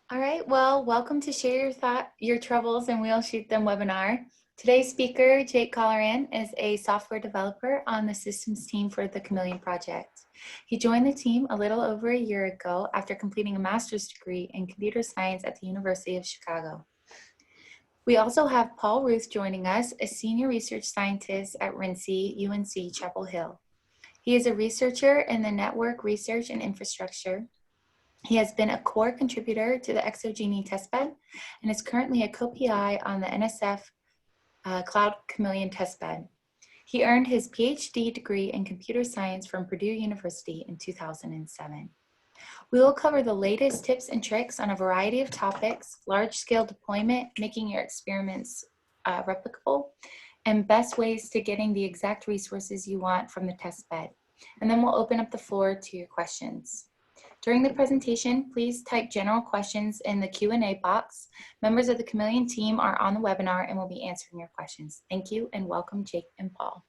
All right, well, welcome to Share Your Troubles and We'll Shoot Them webinar. Today's speaker, Jake Colleran, is a software developer on the systems team for the Chameleon project. He joined the team a little over a year ago after completing a master's degree in computer science at the University of Chicago. We also have Paul Ruth joining us, a senior research scientist at RINC, UNC Chapel Hill. He is a researcher in the network research and infrastructure. He has been a core contributor to the Exogeny testbed and is currently a co-PI on the NSF Cloud Chameleon testbed. He earned his PhD degree in computer science from Purdue University in 2007. We will cover the latest tips and tricks on a variety of topics, large-scale deployment, making your experiments replicable, and best ways to getting the exact resources you want from the testbed. And then we'll open up the floor to your questions. During the presentation, please type general questions in the Q&A box. Members of the Chameleon team are on the webinar and will be answering your questions. Thank you and welcome, Jake and Paul.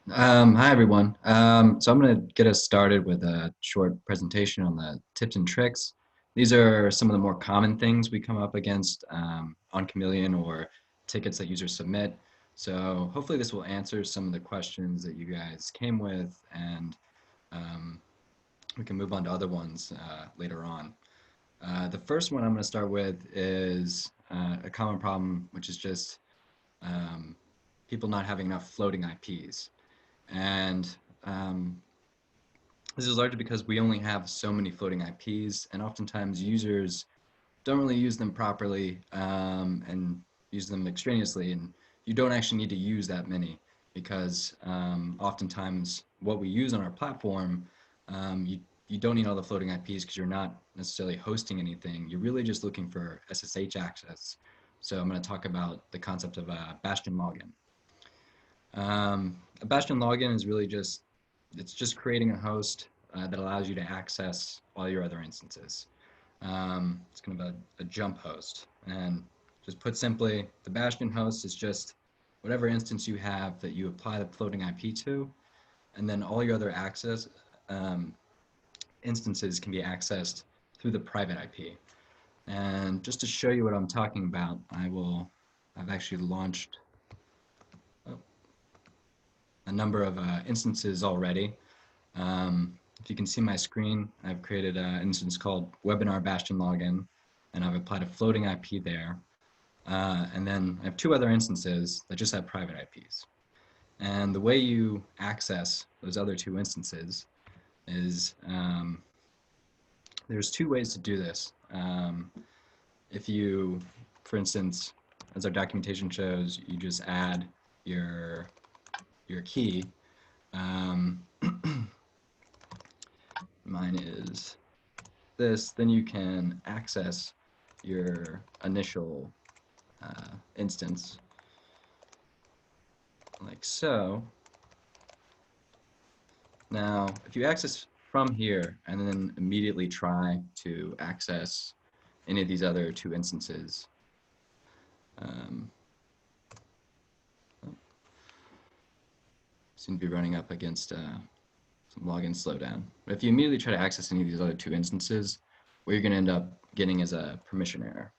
Hi, everyone. So I'm going to get us started with a short presentation on the tips and tricks. These are some of the more common things we come up against on Chameleon or tickets that users submit. So hopefully this will answer some of the questions that you guys came with, and we can move on to other ones later on. The first one I'm going to start with is a common problem, which is just people not having enough floating IPs. And this is largely because we only have so many floating IPs, and oftentimes users don't really use them properly and use them extraneously, and you don't actually need to use that many because oftentimes what we use on our platform, you don't need all the floating IPs because you're not necessarily hosting anything. You're really just looking for SSH access. So I'm going to talk about the concept of a bastion login. A bastion login is really just creating a host that allows you to access all your other instances. It's kind of a jump host, and just put simply, the bastion host is just whatever instance you have that you apply the floating IP to, and then all your other access instances can be accessed through the private IP. And just to show you what I'm talking about, I've actually launched a number of instances already. If you can see my screen, I've created an instance called Webinar Bastion Login, and I've applied a floating IP there. And then I have two other instances that just have private IPs. And the way you access those other two instances is there's two ways to do this. If you, for instance, as our documentation shows, you just add your key. Mine is this, then you can access your initial instance like so. Now, if you access from here and then immediately try to access any of these other two instances, seem to be running up against some login slowdown. But if you immediately try to access any of these other two instances, what you're going to end up getting is a permission error.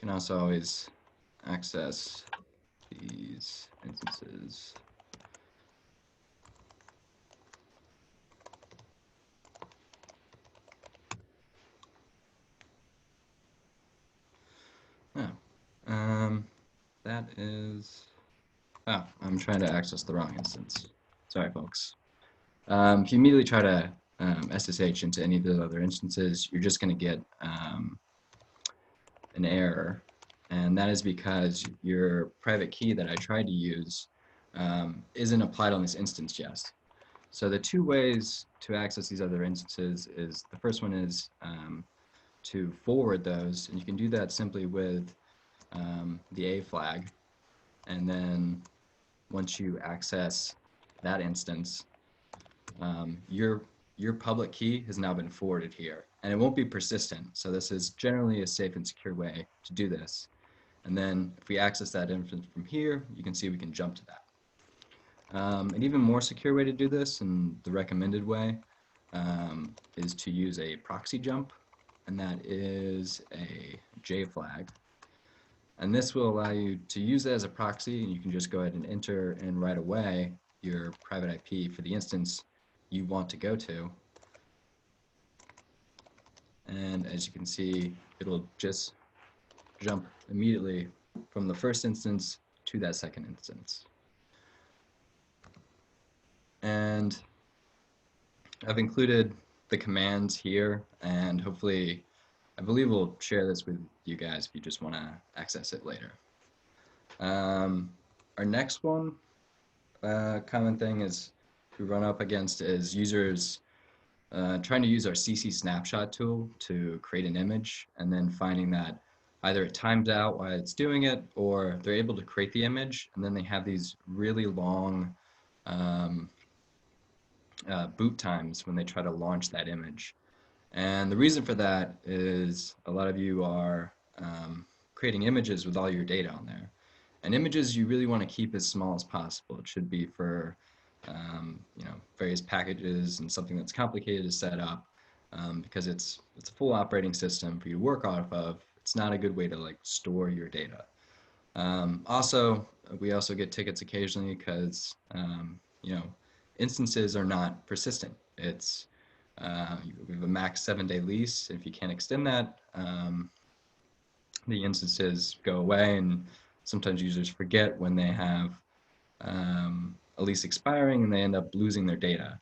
You can also always access these instances that is, I'm trying to access the wrong instance. Sorry, folks. If you immediately try to SSH into any of the other instances, you're just going to get an error, and that is because your private key that I tried to use isn't applied on this instance yet. So the two ways to access these other instances is, the first one is to forward those, and you can do that simply with the A flag, and then once you access that instance, your public key has now been forwarded here. and it won't be persistent. So this is generally a safe and secure way to do this. And then if we access that instance from here, you can see we can jump to that. An even more secure way to do this, and the recommended way, is to use a proxy jump, and that is a J flag. And this will allow you to use it as a proxy, and you can just go ahead and enter in right away your private IP for the instance you want to go to. And as you can see, it'll just jump immediately from the first instance to that second instance. And I've included the commands here, and hopefully, I believe we'll share this with you guys if you just want to access it later. Our next one, common thing is we run up against is users trying to use our CC snapshot tool to create an image, and then finding that either it times out while it's doing it, or they're able to create the image, and then they have these really long boot times when they try to launch that image. And the reason for that is a lot of you are creating images with all your data on there. And images you really want to keep as small as possible. It should be for various packages and something that's complicated to set up, because it's a full operating system for you to work off of. It's not a good way to like store your data. We also get tickets occasionally because instances are not persistent. It's we have a max 7-day lease. If you can't extend that, the instances go away, and sometimes users forget when they have a lease expiring, and they end up losing their data.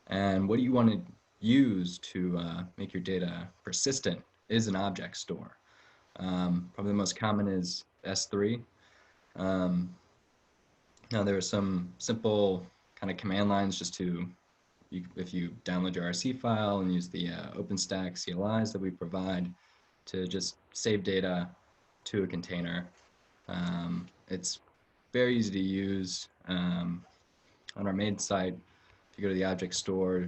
And what you want to use to make your data persistent is an object store. Probably the most common is S3. Now there are some simple kind of command lines just to, if you download your RC file and use the OpenStack CLIs that we provide to just save data to a container. It's very easy to use. On our main site, if you go to the object store,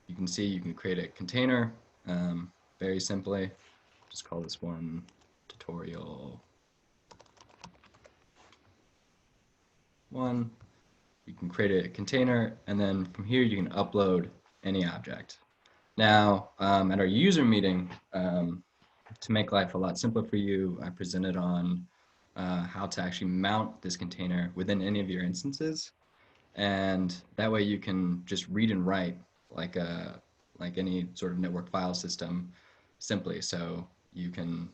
you can see you can create a container very simply. Just call this one tutorial 1. You can create a container, and then from here you can upload any object. Now, at our user meeting, to make life a lot simpler for you, I presented on how to actually mount this container within any of your instances, and that way you can just read and write like any sort of network file system simply. So you can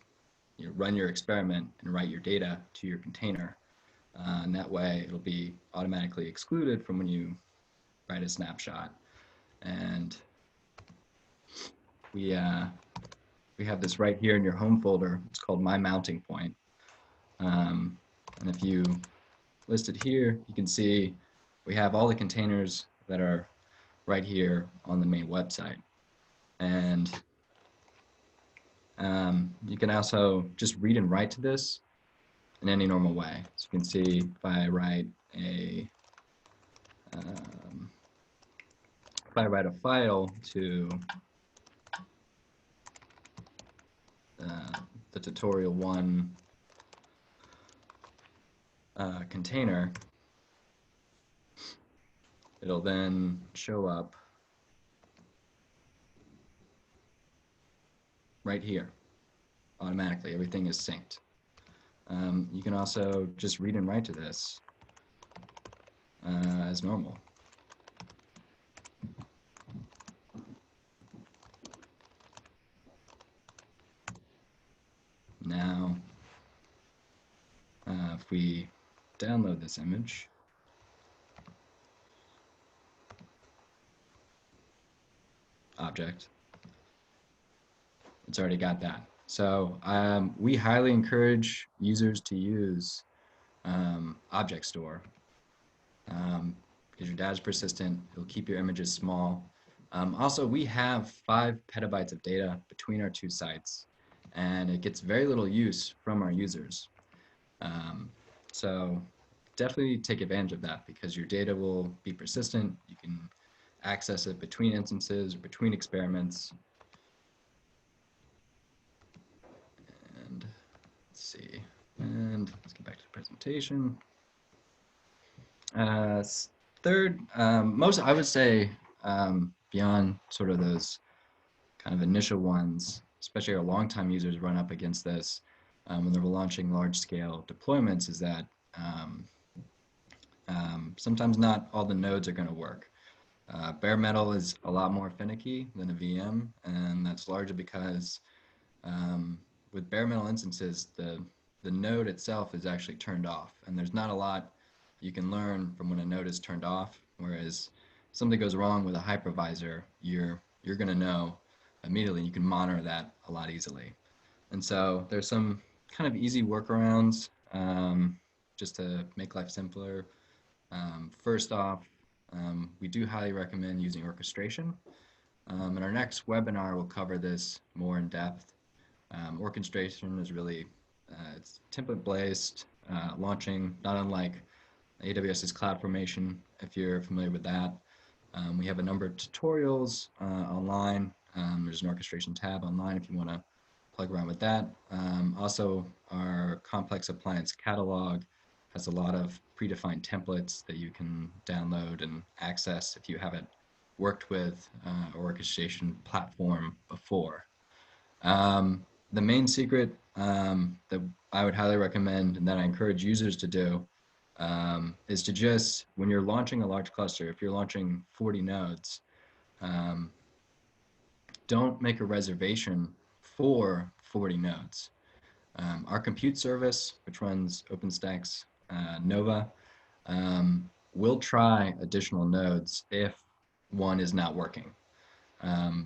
run your experiment and write your data to your container. And that way it'll be automatically excluded from when you write a snapshot. And we have this right here in your home folder. It's called My Mounting Point. And if you list it here, you can see we have all the containers that are right here on the main website. And you can also just read and write to this in any normal way. So you can see if I write a file to the tutorial 1 container, it'll then show up right here automatically. Everything is synced. You can also just read and write to this as normal. Now, if we download this image, object, it's already got that. So we highly encourage users to use object store because your data is persistent. It'll keep your images small. Also, we have 5 petabytes of data between our 2 sites, and it gets very little use from our users. So definitely take advantage of that because your data will be persistent. You can access it between instances or between experiments. let's see, and let's get back to the presentation. Third, I would say, beyond sort of those kind of initial ones, especially our longtime users run up against this when they're launching large-scale deployments, is that sometimes not all the nodes are going to work. Bare metal is a lot more finicky than a VM, and that's largely because with bare metal instances, the node itself is actually turned off, and there's not a lot you can learn from when a node is turned off. Whereas if something goes wrong with a hypervisor, you're going to know immediately. You can monitor that a lot easily. And so there's some kind of easy workarounds just to make life simpler. First off, we do highly recommend using orchestration. In our next webinar, we'll cover this more in depth. Orchestration is really it's template-based launching, not unlike AWS's CloudFormation, if you're familiar with that. We have a number of tutorials online. There's an orchestration tab online if you want to plug around with that. Also, our complex appliance catalog has a lot of predefined templates that you can download and access if you haven't worked with an orchestration platform before. The main secret that I would highly recommend and that I encourage users to do is to just, when you're launching a large cluster, if you're launching 40 nodes, don't make a reservation for 40 nodes. Our compute service, which runs OpenStack's Nova, will try additional nodes if one is not working.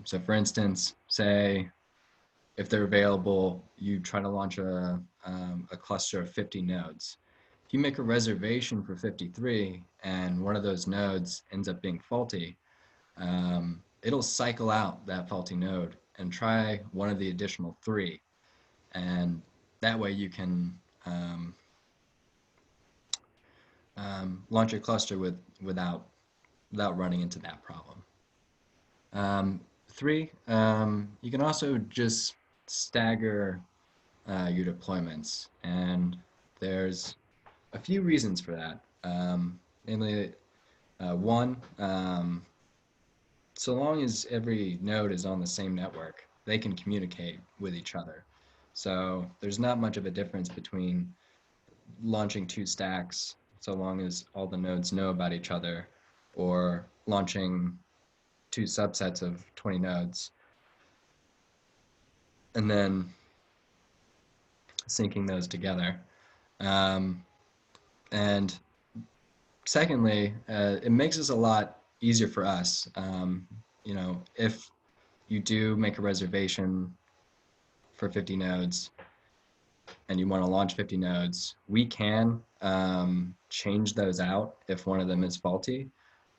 So for instance, say if they're available, you try to launch a cluster of 50 nodes. If you make a reservation for 53 and one of those nodes ends up being faulty, it'll cycle out that faulty node and try one of the additional 3. And that way you can launch a cluster without running into that problem. 3, you can also just stagger your deployments, and there's a few reasons for that. Namely, one, so long as every node is on the same network, they can communicate with each other. So there's not much of a difference between launching 2 stacks, so long as all the nodes know about each other, or launching 2 subsets of 20 nodes, and then syncing those together. And secondly, it makes this a lot easier for us. You know, if you do make a reservation for 50 nodes and you want to launch 50 nodes, we can change those out if one of them is faulty,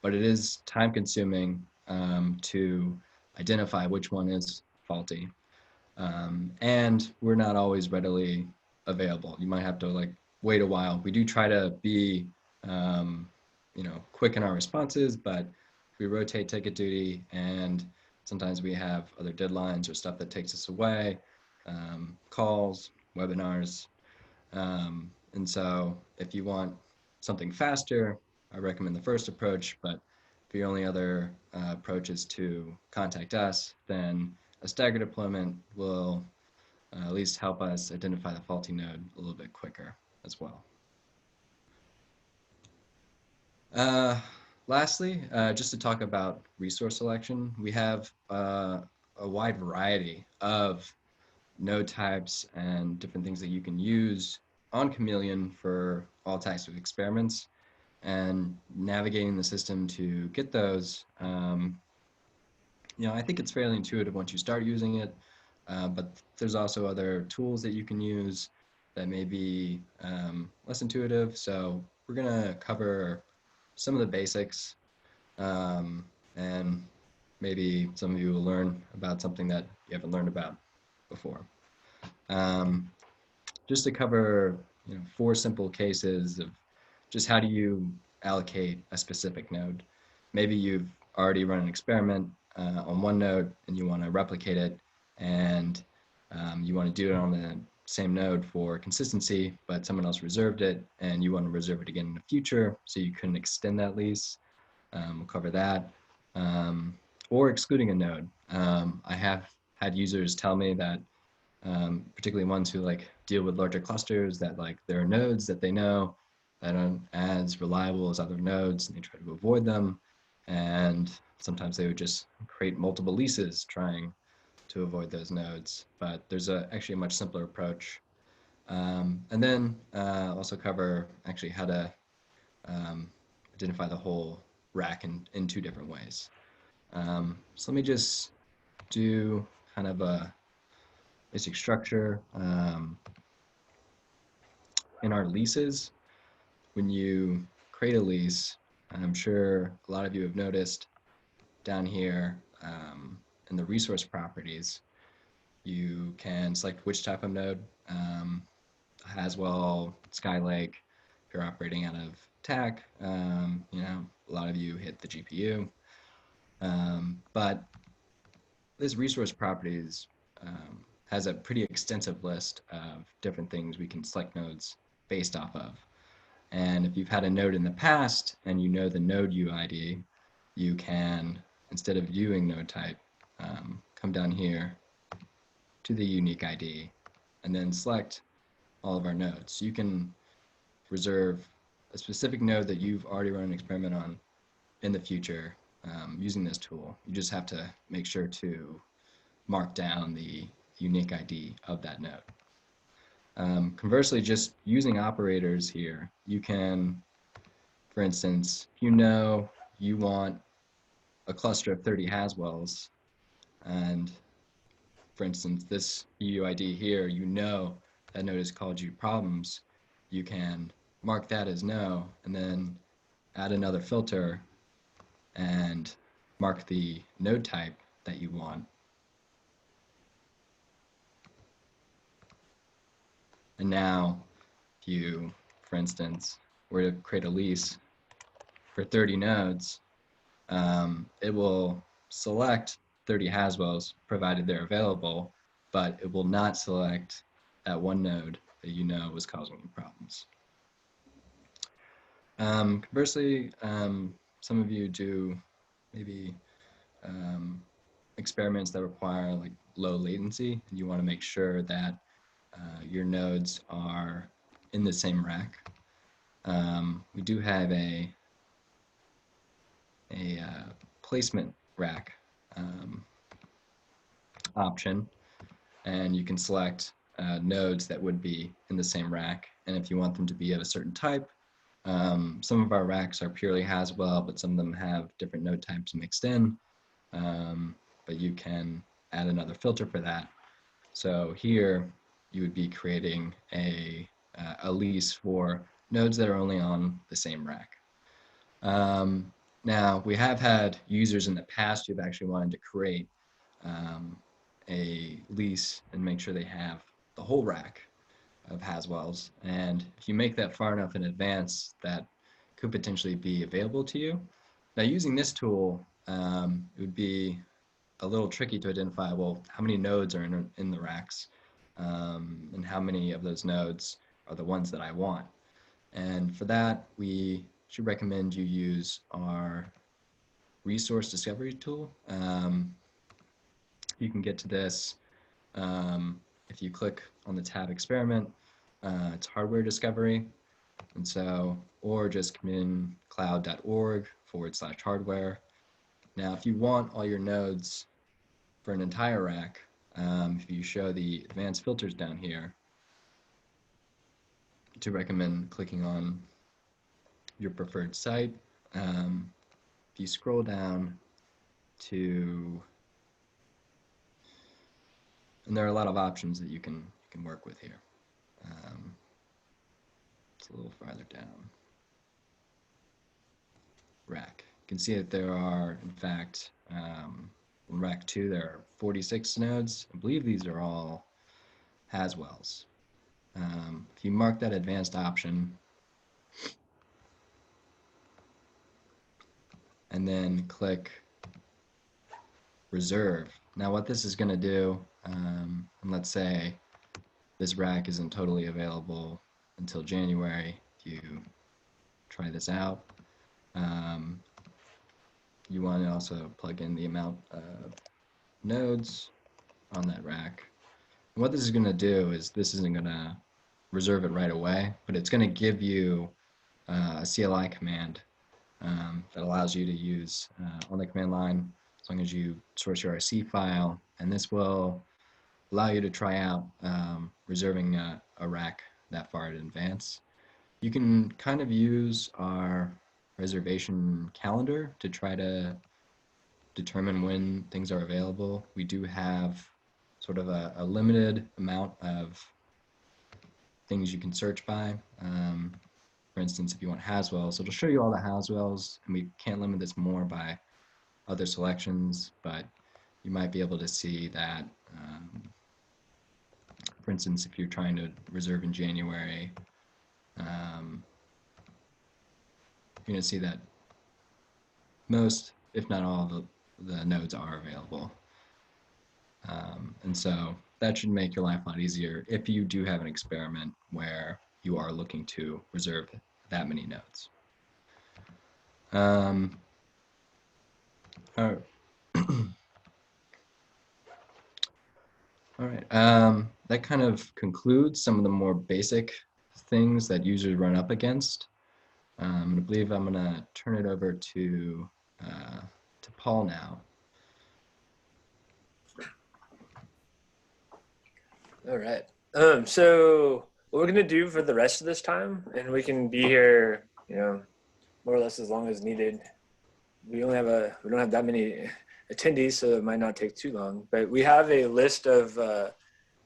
but it is time consuming to identify which one is faulty. And we're not always readily available. You might have to wait a while. We do try to be quick in our responses, but we rotate ticket duty, and sometimes we have other deadlines or stuff that takes us away, calls, webinars. And so if you want something faster, I recommend the first approach, but if your only other approach is to contact us, then a staggered deployment will at least help us identify the faulty node a little bit quicker as well. Lastly, just to talk about resource selection, we have a wide variety of node types and different things that you can use on Chameleon for all types of experiments, and navigating the system to get those. I think it's fairly intuitive once you start using it, but there's also other tools that you can use that may be less intuitive. So we're going to cover some of the basics, and maybe some of you will learn about something that you haven't learned about before. Just to cover 4 simple cases of just how do you allocate a specific node. Maybe you've already run an experiment on one node and you want to replicate it, and you want to do it on the same node for consistency, but someone else reserved it and you want to reserve it again in the future, so you couldn't extend that lease. We'll cover that. Or excluding a node. I have had users tell me that, particularly ones who like deal with larger clusters, that like there are nodes that they know that aren't as reliable as other nodes, and they try to avoid them. And sometimes they would just create multiple leases trying to avoid those nodes. But there's actually a much simpler approach. And then also cover actually how to identify the whole rack in two different ways. So let me just do kind of a basic structure. In our leases, when you create a lease, I'm sure a lot of you have noticed down here in the resource properties, you can select which type of node, Haswell, Skylake. If you're operating out of TAC, you know, a lot of you hit the GPU. But this resource properties has a pretty extensive list of different things we can select nodes based off of. And if you've had a node in the past and you know the node UID, you can, instead of viewing node type, come down here to the unique ID and then select all of our nodes. You can reserve a specific node that you've already run an experiment on in the future using this tool. You just have to make sure to mark down the unique ID of that node. Conversely, just using operators here, you can, for instance, you know you want a cluster of 30 Haswells, and for instance, this UUID here, you know that node has caused you problems, you can mark that as no, and then add another filter and mark the node type that you want. And now, if you, for instance, were to create a lease for 30 nodes, it will select 30 Haswells provided they're available, but it will not select that one node that you know was causing you problems. Conversely, some of you do maybe experiments that require like low latency, and you want to make sure that your nodes are in the same rack. We do have a placement rack option, and you can select nodes that would be in the same rack, and if you want them to be of a certain type, some of our racks are purely Haswell, but some of them have different node types mixed in, but you can add another filter for that. So here you would be creating a lease for nodes that are only on the same rack. Now, we have had users in the past who've actually wanted to create a lease and make sure they have the whole rack of Haswells. And if you make that far enough in advance, that could potentially be available to you. Now, using this tool, it would be a little tricky to identify, well, how many nodes are in the racks, and how many of those nodes are the ones that I want. And for that, we should recommend you use our resource discovery tool. You can get to this if you click on the tab experiment. It's hardware discovery, and so, or just communioncloud.org/hardware. Now, if you want all your nodes for an entire rack, if you show the advanced filters down here, to recommend clicking on your preferred site. If you scroll down to, and there are a lot of options that you can work with here. It's a little farther down. Rack. You can see that there are, in fact, in rack 2 there are 46 nodes. I believe these are all Haswells. If you mark that advanced option and then click reserve. Now what this is going to do, and let's say this rack isn't totally available until January, if you try this out. You want to also plug in the amount of nodes on that rack. And what this is going to do is this isn't going to reserve it right away, but it's going to give you a CLI command that allows you to use on the command line as long as you source your RC file, and this will allow you to try out reserving a rack that far in advance. You can kind of use our reservation calendar to try to determine when things are available. We do have sort of a limited amount of things you can search by. For instance, if you want Haswells, it'll show you all the Haswells, and we can't limit this more by other selections, but you might be able to see that, for instance, if you're trying to reserve in January, you're going to see that most, if not all, the nodes are available. And so that should make your life a lot easier if you do have an experiment where you are looking to reserve that many nodes. All right. All right. That kind of concludes some of the more basic things that users run up against. I believe I'm going to turn it over to Paul now. All right. So what we're gonna do for the rest of this time, and we can be here, more or less as long as needed. We don't have that many attendees, so it might not take too long. But we have a list of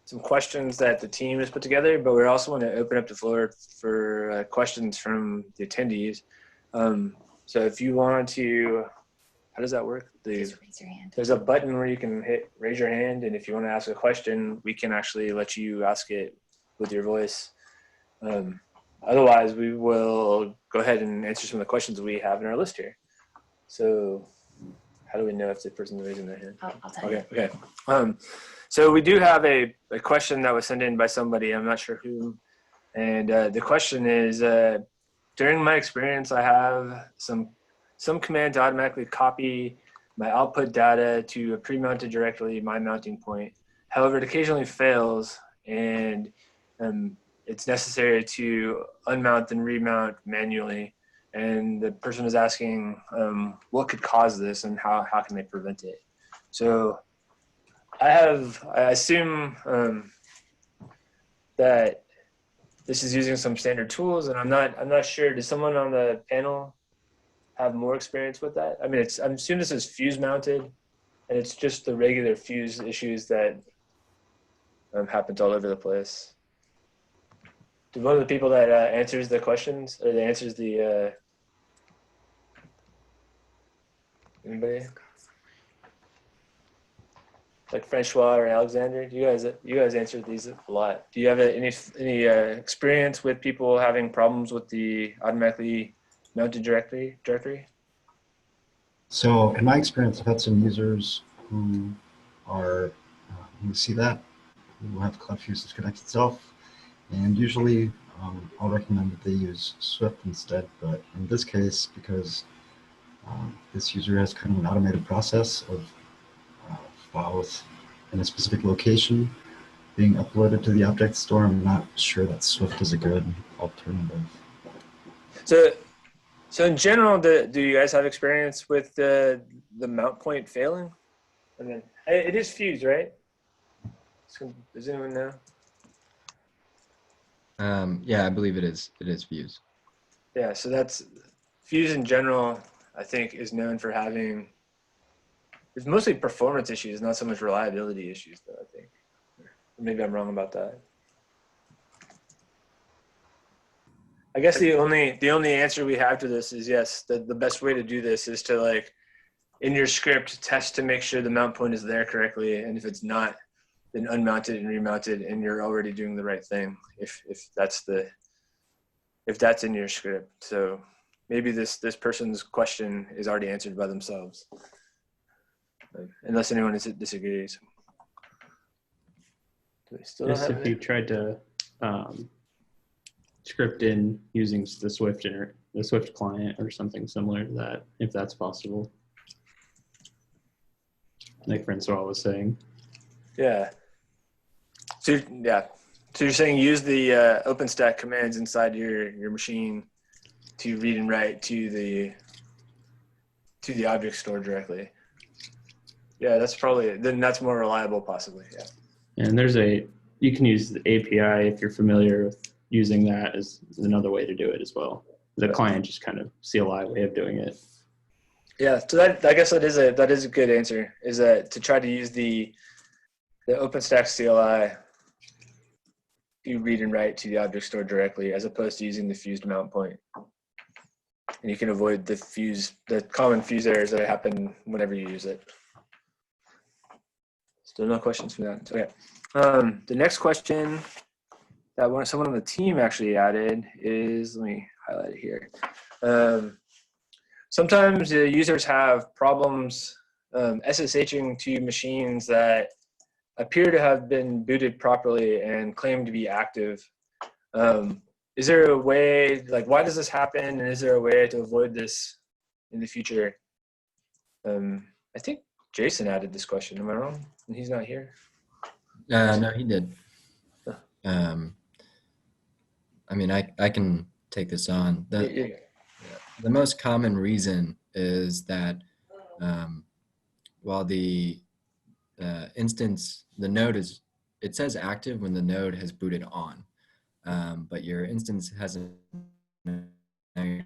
some questions that the team has put together, but we also want to open up the floor for questions from the attendees. So if you want to, how does that work? Just raise your hand. There's a button where you can raise your hand, and if you want to ask a question, we can actually let you ask it with your voice. Otherwise, we will go ahead and answer some of the questions we have in our list here. So how do we know if the person's raising their hand? I'll tell you. Okay. So we do have a question that was sent in by somebody, I'm not sure who. And the question is, during my experience, I have some command to automatically copy my output data to a pre-mounted directory, my mounting point. However, it occasionally fails, and it's necessary to unmount and remount manually. And the person is asking what could cause this and how can they prevent it? So I assume that this is using some standard tools, and I'm not sure. Does someone on the panel have more experience with that? I mean, I'm assuming this is fuse mounted, and it's just the regular fuse issues that happens all over the place. Do one of the people that answers the questions, or that answers the anybody? Like Francois or Alexander, you guys answered these a lot. Do you have any experience with people having problems with the automatically mounted directory? So in my experience, I've had some users who see that, who have Cloud Fuse disconnect itself, and usually I'll recommend that they use Swift instead. But in this case, because this user has kind of an automated process of files in a specific location being uploaded to the object store, I'm not sure that Swift is a good alternative. So in general, do you guys have experience with the mount point failing? I mean, it is Fuse, right? So, does anyone know? Yeah, I believe it is Fuse. Yeah, so that's Fuse in general, I think, is known for having, it's mostly performance issues, not so much reliability issues, though, I think. Maybe I'm wrong about that. I guess the only answer we have to this is yes, the best way to do this is to, like, in your script, test to make sure the mount point is there correctly, and if it's not, then unmounted and remounted, and you're already doing the right thing if that's in your script. So maybe this person's question is already answered by themselves, unless anyone disagrees. Do we still don't Just have if you it? tried to script in using the Swift client or something similar to that, if that's possible. Like Francois was saying. Yeah. So yeah. So you're saying use the OpenStack commands inside your machine to read and write to the object store directly. Yeah, that's more reliable possibly. Yeah. And you can use the API if you're familiar with using that as another way to do it as well. The client just kind of CLI way of doing it. Yeah, so I guess that is a good answer, is that to try to use the OpenStack CLI to read and write to the object store directly as opposed to using the fused mount point. And you can avoid the common fuse errors that happen whenever you use it. Still no questions from that. Okay. The next question that someone on the team actually added is, let me highlight it here. Sometimes the users have problems SSHing to machines that appear to have been booted properly and claim to be active. Is there a way, like, why does this happen? And is there a way to avoid this in the future? I think Jason added this question. Am I wrong? And he's not here? No, he did. I mean, I can take this on. The most common reason is that while the instance, the node it says active when the node has booted on, but your instance hasn't actually,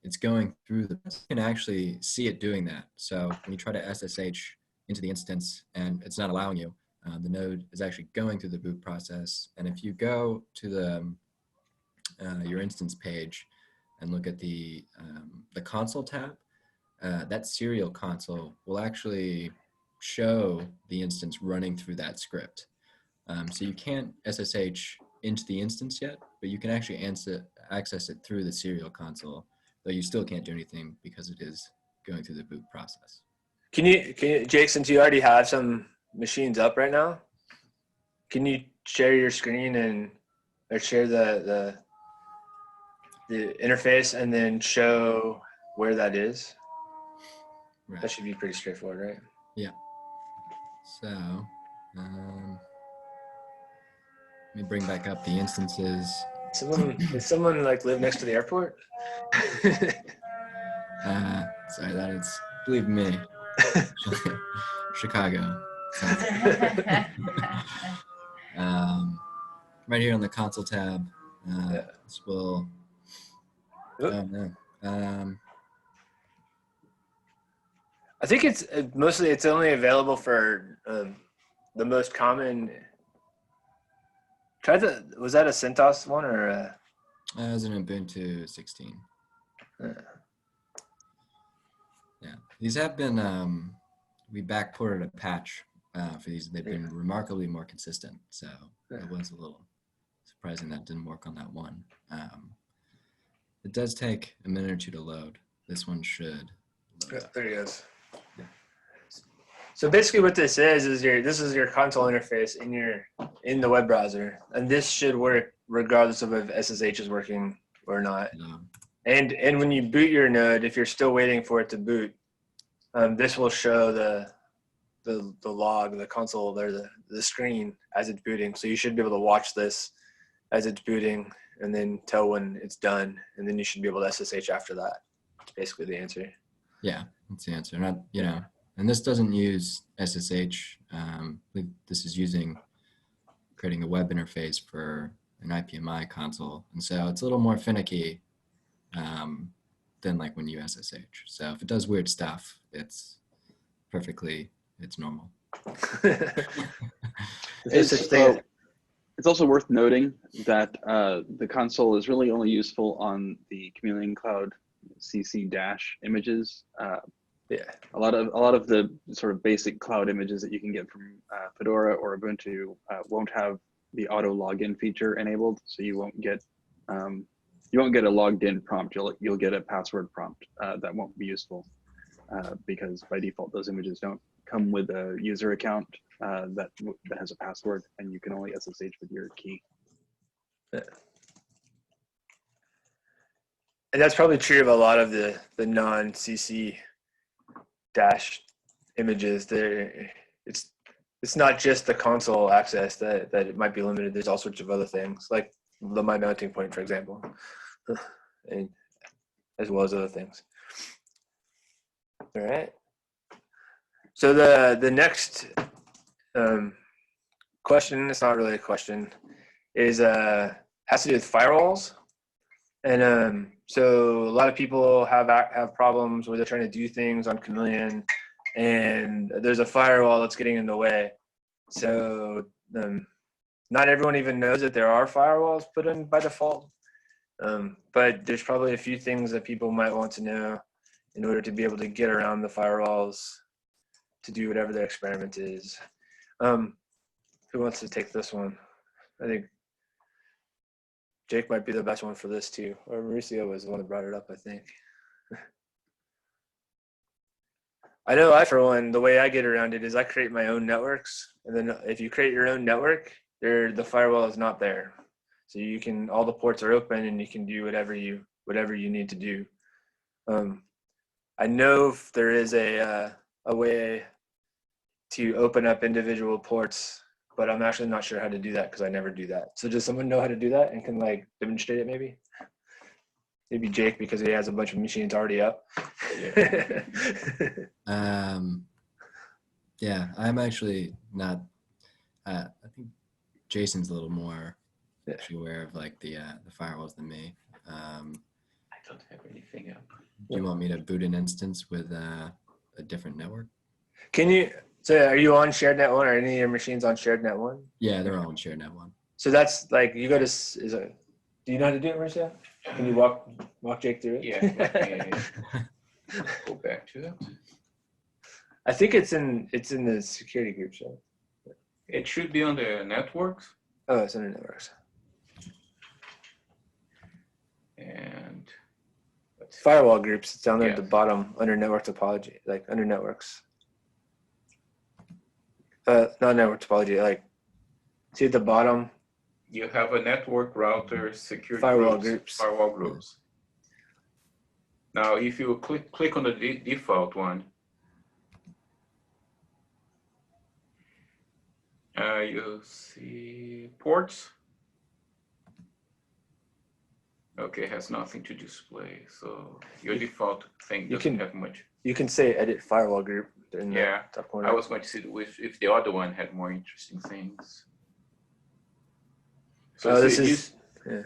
it's going through you can actually see it doing that. So when you try to SSH into the instance and it's not allowing you, the node is actually going through the boot process. And if you go to your instance page and look at the console tab, that serial console will actually show the instance running through that script. So you can't SSH into the instance yet, but you can actually access it through the serial console, though you still can't do anything because it is going through the boot process. Can you, Jake, since you already have some machines up right now, can you share your screen or share the interface and then show where that is? Right. That should be pretty straightforward, right? Yeah. So let me bring back up the instances. Does someone like live next to the airport? Sorry, that is, believe me, Chicago. Right here on the console tab, this will, oh no. I think it's only available for the most common. Was that a CentOS one or a? It was an Ubuntu 16. Yeah, these have been, we backported a patch for these. They've been remarkably more consistent. So it was a little surprising that didn't work on that one. It does take a minute or two to load. This one should load up. There he is. Yeah. So basically what this is this is your console interface in the web browser, and this should work regardless of if SSH is working or not. And when you boot your node, if you're still waiting for it to boot, this will show the log, the console, or the screen as it's booting. So you should be able to watch this as it's booting and then tell when it's done, and then you should be able to SSH after that. That's basically the answer. Yeah, that's the answer. Not, and this doesn't use SSH. This is creating a web interface for an IPMI console, and so it's a little more finicky than like when you SSH. So if it does weird stuff, it's normal. It's also worth noting that the console is really only useful on the Chameleon Cloud CC dash images. A lot of the sort of basic cloud images that you can get from Fedora or Ubuntu won't have the auto login feature enabled, so you won't get a logged in prompt. You'll get a password prompt that won't be useful because by default those images don't come with a user account that has a password, and you can only SSH with your key. And that's probably true of a lot of the non-CC dash images. It's not just the console access that it might be limited. There's all sorts of other things, like my mounting point, for example, and as well as other things. All right. So the next question, it's not really a question, is has to do with firewalls. And so a lot of people have problems where they're trying to do things on Chameleon, and there's a firewall that's getting in the way. So not everyone even knows that there are firewalls put in by default, but there's probably a few things that people might want to know in order to be able to get around the firewalls to do whatever their experiment is. Who wants to take this one? I think Jake might be the best one for this too, or Mauricio was the one that brought it up, I think. I know for one, the way I get around it is I create my own networks, and then if you create your own network, the firewall is not there. So you can, all the ports are open, and you can do whatever you need to do. I know if there is a way to open up individual ports, but I'm actually not sure how to do that because I never do that. So does someone know how to do that and can like demonstrate it maybe? Maybe Jake, because he has a bunch of machines already up. Yeah, I'm actually not, I think Jason's a little more actually aware of like the firewalls than me. I don't have anything up. Do you want me to boot an instance with a different network? Can you, so are you on SharedNet 1 or any of your machines on SharedNet 1? Yeah, they're all on SharedNet 1. So that's like, you go to, do you know how to do it, Mauricio? Can you walk Jake through it? Yeah, let me go back to it. I think it's in the security group, so. It should be on the networks. Oh, it's under networks. And let's see. Firewall groups, it's down there at Yes. the bottom under network topology, like under networks. Not network topology, like, see at the bottom? You have a network router security Firewall groups. Firewall groups. Now, if you click on the default one, you see ports. Okay, has nothing to display. So your default thing doesn't have much. You can say edit firewall group in the Yeah, top corner. I was going to see if the other one had more interesting things. So Oh, this is, yeah.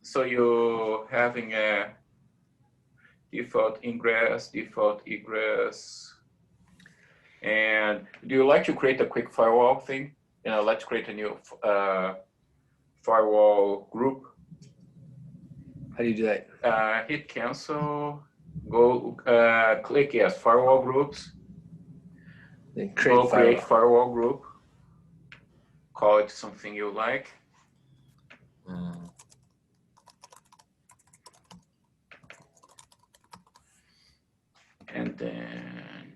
So you're having a default ingress, default egress. And do you like to create a quick firewall thing? You know, let's create a new firewall group. How do you do that? Hit cancel, go click yes, firewall groups. Then Create firewall group. Call it something you like. And then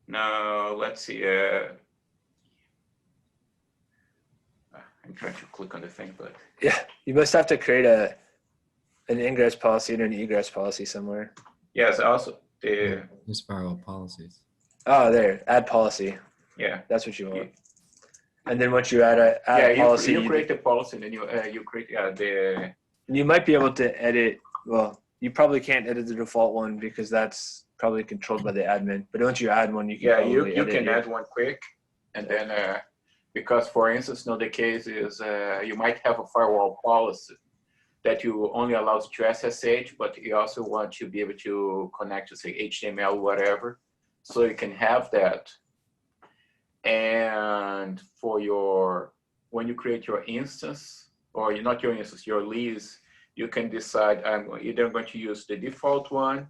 now let's see. I'm trying to click on the thing, but Yeah, you must have to create an ingress policy and an egress policy somewhere. yes, also the There's firewall policies. Oh, there, add policy. yeah. That's what you want. And then once you add a policy, you create the policy, and then you create the. you might be able to edit. Well, you probably can't edit the default one because that's probably controlled by the admin. But once you add one, you can. Yeah, you edit can it. add one quick, and then because for instance, now the case is you might have a firewall policy that you only allows to SSH, but you also want to be able to connect to say HTML, whatever. So you can have that. And for when you create your instance, or not your instance, your lease, you can decide I'm either going to use the default one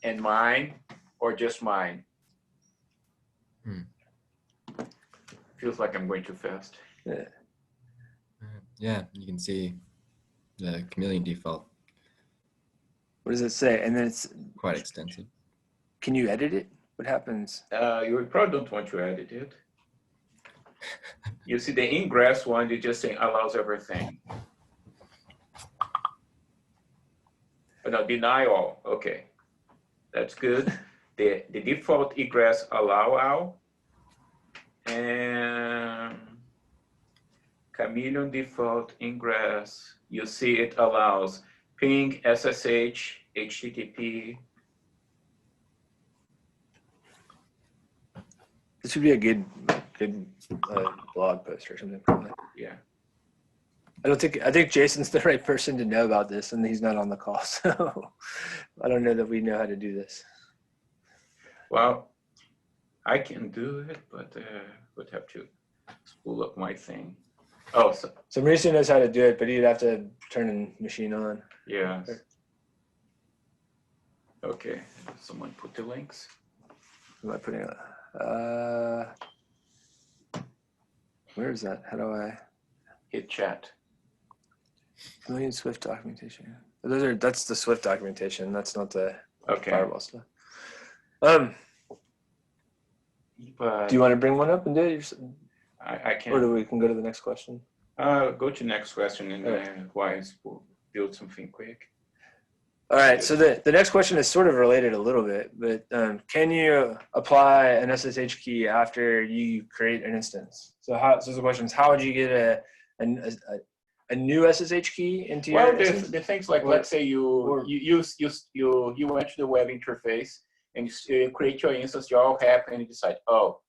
and mine, or just mine. Feels like I'm going too fast. Yeah. Yeah, you can see the Chameleon default. What does it say? And then it's Quite extensive. Can you edit it? What happens? You probably don't want to edit it. You see the ingress one, you just say allows everything. Oh, no, deny all. Okay, that's good. The default egress allow all. And Chameleon default ingress, you see it allows ping, SSH, HTTP. This would be a good blog post or something. Yeah. I think Jason's the right person to know about this, and he's not on the call, so I don't know that we know how to do this. Well, I can do it, but would have to spool up my thing. Oh, So Mauricio knows how to do it, but he'd have to turn the machine on. yeah. Okay, someone put the links. Am I putting it? Where is that? How do I? Hit chat. Chameleon Swift documentation. That's the Swift documentation. That's not the Okay. Firewall stuff. But Do you want to bring one up and do it? I can. Or we can go to the next question? Go to next question and we'll build something quick. All right, so the next question is sort of related a little bit, but can you apply an SSH key after you create an instance? So the question is, how would you get a new SSH key into your instance? The things like, let's say you went to the web interface and you create your instance, you're all happy, and you decide, oh,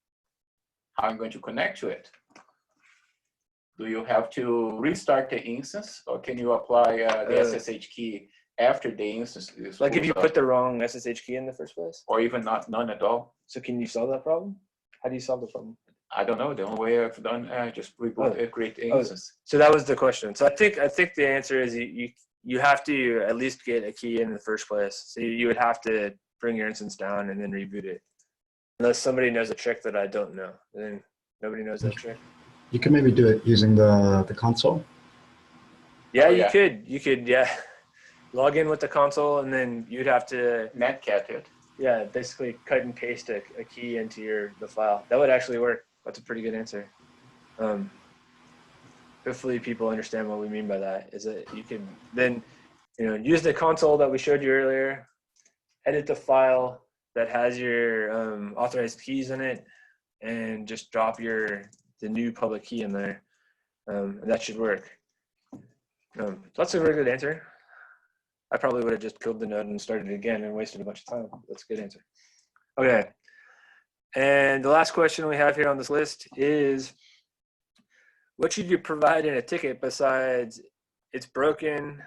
how I'm going to connect to it? Do you have to restart the instance, or can you apply the SSH key after the instance is Like if you up? put the wrong SSH key in the first place? Or even none at all? So can you solve that problem? How do you solve the problem? I don't know. The only way I've done just reboot, create the instance. So that was the question. So I think the answer is you have to at least get a key in the first place. So you would have to bring your instance down and then reboot it. Unless somebody knows a trick that I don't know. Then nobody knows that trick. You can maybe do it using the console. Yeah, Oh, yeah. You could, yeah. Log in with the console, and then you'd have to Netcat it. yeah, basically cut and paste a key into the file. That would actually work. That's a pretty good answer. Hopefully people understand what we mean by that. Is that you can then use the console that we showed you earlier, edit the file that has your authorized keys in it, and just drop the new public key in there. And that should work. That's a very good answer. I probably would have just killed the node and started it again and wasted a bunch of time. That's a good answer. Okay. And the last question we have here on this list is, what should you provide in a ticket besides it's broken?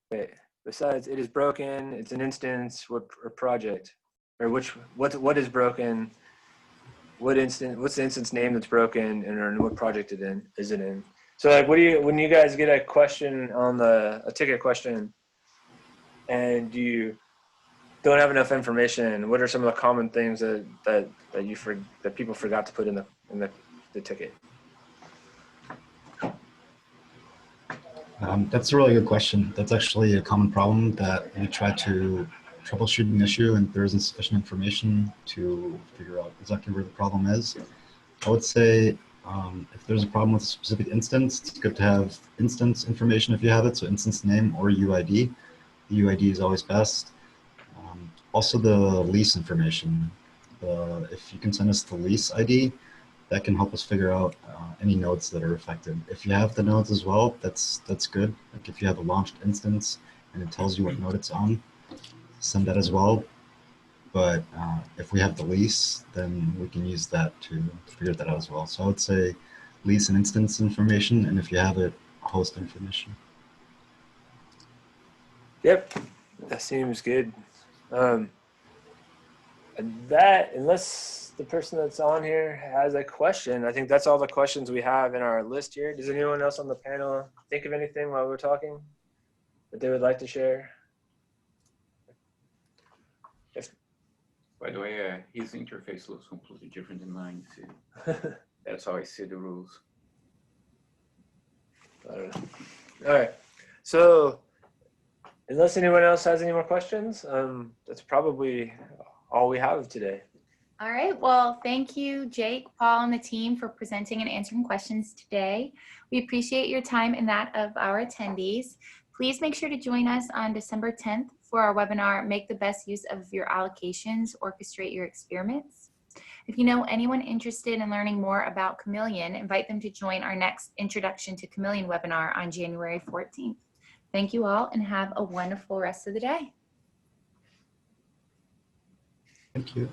Wait, besides it is broken, it's an instance, or project, or what is broken? What's the instance name that's broken, and what project is it in? So like, when you guys get a question on a ticket question, and you don't have enough information, what are some of the common things that people forgot to put in the ticket? That's a really good question. That's actually a common problem that we try to troubleshoot an issue and there isn't sufficient information to figure out exactly where the problem is. I would say if there's a problem with a specific instance, it's good to have instance information if you have it, so instance name or UID. The UID is always best. Also the lease information. If you can send us the lease ID, that can help us figure out any nodes that are affected. If you have the nodes as well, that's good. Like if you have a launched instance and it tells you what node it's on, send that as well. But if we have the lease, then we can use that to figure that out as well. So I would say lease and instance information, and if you have it, host information. Yep, that seems good. Unless the person that's on here has a question, I think that's all the questions we have in our list here. Does anyone else on the panel think of anything while we're talking that they would like to share? By the way, his interface looks completely different than mine. So that's how I see the rules. I don't know. All right. So unless anyone else has any more questions, that's probably all we have today. All right, well, thank you, Jake, Paul, and the team for presenting and answering questions today. We appreciate your time and that of our attendees. Please make sure to join us on December 10th for our webinar, Make the Best Use of Your Allocations, Orchestrate Your Experiments. If you know anyone interested in learning more about Chameleon, invite them to join our next Introduction to Chameleon webinar on January 14th. Thank you all and have a wonderful rest of the day. Thank you.